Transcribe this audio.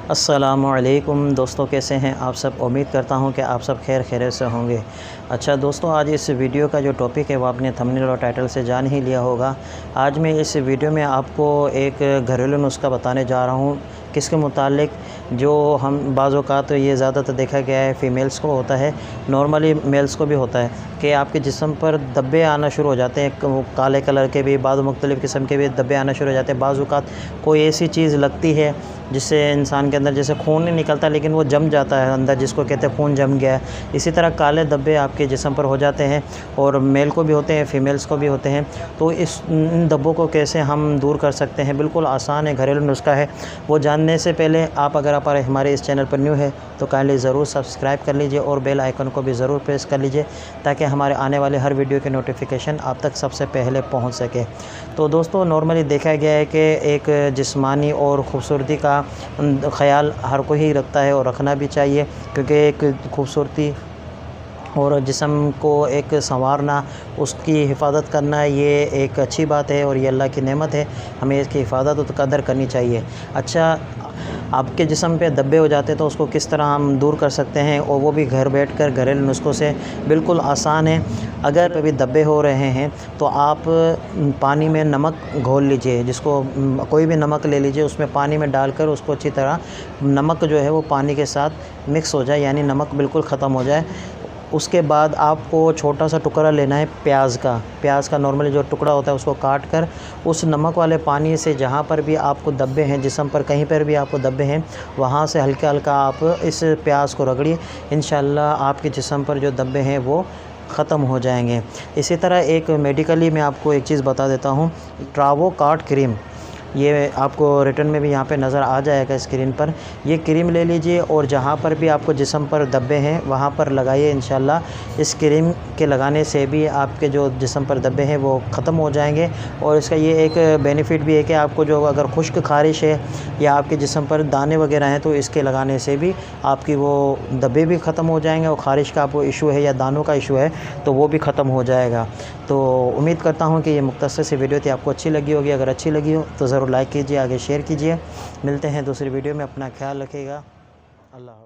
अस्सलामुअलैकुम दोस्तों, कैसे हैं आप सब। उम्मीद करता हूं कि आप सब खैरियत से होंगे। अच्छा दोस्तों, आज इस वीडियो का जो टॉपिक है वो आपने थंबनेल और टाइटल से जान ही लिया होगा। आज मैं इस वीडियो में आपको एक घरेलू नुस्खा बताने जा रहा हूं, किसके मुतालिक जो हम बाज़ औक़ात ये ज़्यादातर देखा गया है फ़ीमेल्स को होता है, नॉर्मली मेल्स को भी होता है कि आपके जिस्म पर धब्बे आना शुरू हो जाते हैं। काले कलर के भी, बाद मुख्तलिफ़ किस्म के भी धब्बे आना शुरू हो जाते हैं। बाज़ औक़ात कोई ऐसी चीज़ लगती है जिससे इंसान के अंदर जैसे खून नहीं निकलता लेकिन वो जम जाता है अंदर, जिसको कहते हैं खून जम गया है। इसी तरह काले धब्बे आपके जिस्म पर हो जाते हैं और मेल को भी होते हैं, फ़ीमेल्स को भी होते हैं। तो इन धब्बों को कैसे हम दूर कर सकते हैं, बिल्कुल आसान है, घरेलू नुस्खा है। वो जानने से पहले अगर आप हमारे इस चैनल पर न्यू है तो काइंडली ज़रूर सब्सक्राइब कर लीजिए और बेल आइकन को भी ज़रूर प्रेस कर लीजिए ताकि हमारे आने वाले हर वीडियो के नोटिफिकेशन आप तक सबसे पहले पहुंच सके। तो दोस्तों, नॉर्मली देखा गया है कि एक जिस्मानी और ख़ूबसूरती का ख़याल हर कोई ही रखता है और रखना भी चाहिए, क्योंकि एक खूबसूरती और जिस्म को एक संवारना, उसकी हिफाजत करना, ये एक अच्छी बात है और ये अल्लाह की नेमत है। हमें इसकी हिफाजत और कदर करनी चाहिए। अच्छा, आपके जिस्म पे धब्बे हो जाते हैं तो उसको किस तरह हम दूर कर सकते हैं, और वो भी घर बैठकर घरेलू नुस्खों से, बिल्कुल आसान है। अगर कभी धब्बे हो रहे हैं तो आप पानी में नमक घोल लीजिए, जिसको कोई भी नमक ले लीजिए, उसमें पानी में डालकर उसको अच्छी तरह नमक जो है वो पानी के साथ मिक्स हो जाए, यानी नमक बिल्कुल ख़त्म हो जाए। उसके बाद आपको छोटा सा टुकड़ा लेना है प्याज का नॉर्मली जो टुकड़ा होता है उसको काट कर उस नमक वाले पानी से जहाँ पर भी आपको धब्बे हैं जिस्म पर, कहीं पर भी आपको धब्बे हैं, वहाँ से हल्का हल्का आप इस प्याज को रगड़िए। इंशाल्लाह आपके जिस्म पर जो धब्बे हैं वो ख़त्म हो जाएंगे। इसी तरह एक मेडिकली मैं आपको एक चीज़ बता देता हूँ, ट्रावोकार्ट क्रीम, ये आपको रिटर्न में भी यहाँ पे नज़र आ जाएगा स्क्रीन पर। ये क्रीम ले लीजिए और जहाँ पर भी आपको जिस्म पर धब्बे हैं वहाँ पर लगाइए। इंशाल्लाह इस क्रीम के लगाने से भी आपके जो जिस्म पर धब्बे हैं वो ख़त्म हो जाएंगे। और इसका ये एक बेनिफिट भी है कि आपको जो अगर खुश्क ख़ारिश है या आपके जिस्म पर दाने वगैरह हैं तो इसके लगाने से भी आपकी वो धब्बे भी ख़त्म हो जाएंगे, और ख़ारिश का आपको इशू है या दानों का इशू है तो वो भी ख़त्म हो जाएगा। तो उम्मीद करता हूँ कि ये मुख्तसर सी वीडियो थी, आपको अच्छी लगी होगी। अगर अच्छी लगी हो तो ज़रूर लाइक कीजिए, आगे शेयर कीजिए। मिलते हैं दूसरी वीडियो में, अपना ख्याल रखिएगा। अल्लाह।